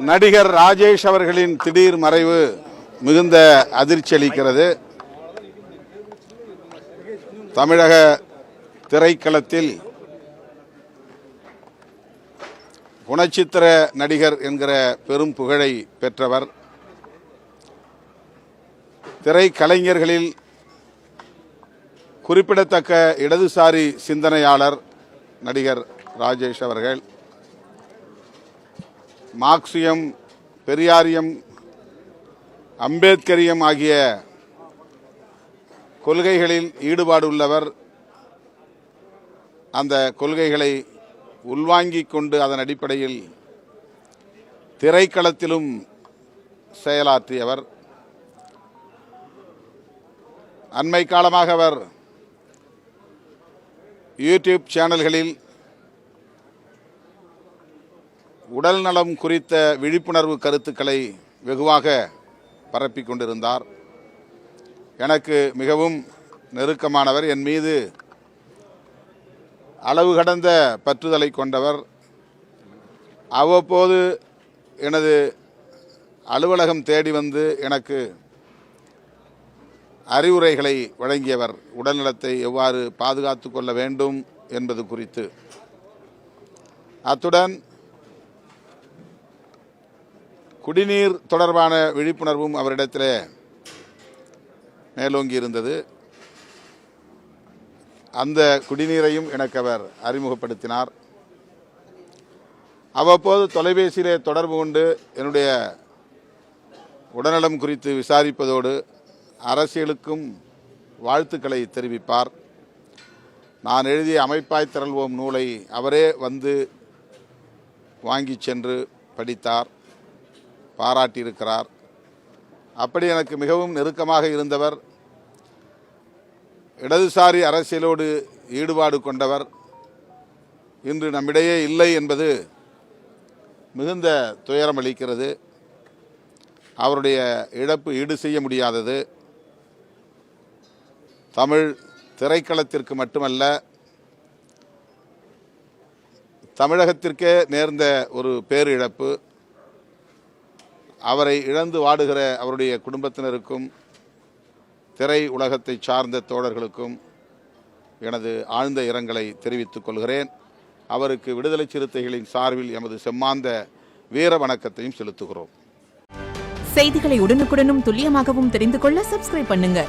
நடிகர் ராஜேஷ் அவர்களின் திடீர் மறைவு மிகுந்த அதிர்ச்சி அளிக்கிறது. தமிழக திரைக்களத்தில் குணச்சித்திர நடிகர் என்கிற பெரும் புகழை பெற்றவர். திரைக்கலைஞர்களில் குறிப்பிடத்தக்க இடதுசாரி சிந்தனையாளர் நடிகர் ராஜேஷ் அவர்கள். மார்க்சியம், பெரியாரியம், அம்பேத்கரியம் ஆகிய கொள்கைகளில் ஈடுபாடு உள்ளவர். அந்த கொள்கைகளை உள்வாங்கிக் கொண்டு அதன் அடிப்படையில் திரைக்களத்திலும் செயலாற்றியவர். அண்மை காலமாக அவர் யூடியூப் சேனல்களில் உடல் நலம் குறித்த விழிப்புணர்வு கருத்துக்களை வெகுவாக பரப்பிக் கொண்டிருந்தார். எனக்கு மிகவும் நெருக்கமானவர், என் மீது அளவு கடந்த பற்றுதலை கொண்டவர். அவ்வப்போது எனது அலுவலகம் தேடி வந்து எனக்கு அறிவுரைகளை வழங்கியவர். உடல்நலத்தை எவ்வாறு பாதுகாத்து கொள்ள வேண்டும் என்பது குறித்து. அத்துடன் குடிநீர் தொடர்பான விழிப்புணர்வும் அவரிடத்தில் மேலோங்கி இருந்தது. அந்த குடிநீரையும் எனக்கு அவர் அறிமுகப்படுத்தினார். அவ்வப்போது தொலைபேசியிலே தொடர்பு கொண்டு என்னுடைய உடல்நலம் குறித்து விசாரிப்பதோடு அரசியலுக்கும் வாழ்த்துக்களை தெரிவிப்பார். நான் எழுதிய அமைப்பாய் திரள்வோம் நூலை அவரே வந்து வாங்கி சென்று படித்தார், பாராட்டியிருக்கிறார். அப்படி எனக்கு மிகவும் நெருக்கமாக இருந்தவர். இடதுசாரி அரசியலோடு ஈடுபாடு கொண்டவர் இன்று நம்மிடையே இல்லை என்பது மிகுந்த துயரம் அளிக்கிறது. அவருடைய இழப்பு ஈடு செய்ய முடியாதது. தமிழ் திரைக்களத்திற்கு மட்டுமல்ல, தமிழகத்திற்கே நேர்ந்த ஒரு பேரிழப்பு. அவரை இழந்து வாடுகிற அவருடைய குடும்பத்தினருக்கும் திரை உலகத்தை சார்ந்த தோழர்களுக்கும் எனது ஆழ்ந்த இரங்கலை தெரிவித்துக் கொள்கிறேன். அவருக்கு விடுதலை சிறுத்தைகளின் சார்பில் எமது செம்மாந்த வீர வணக்கத்தையும் செலுத்துகிறோம். செய்திகளை உடனுக்குடனும் துல்லியமாகவும் தெரிந்து கொள்ள சப்ஸ்கிரைப் பண்ணுங்க.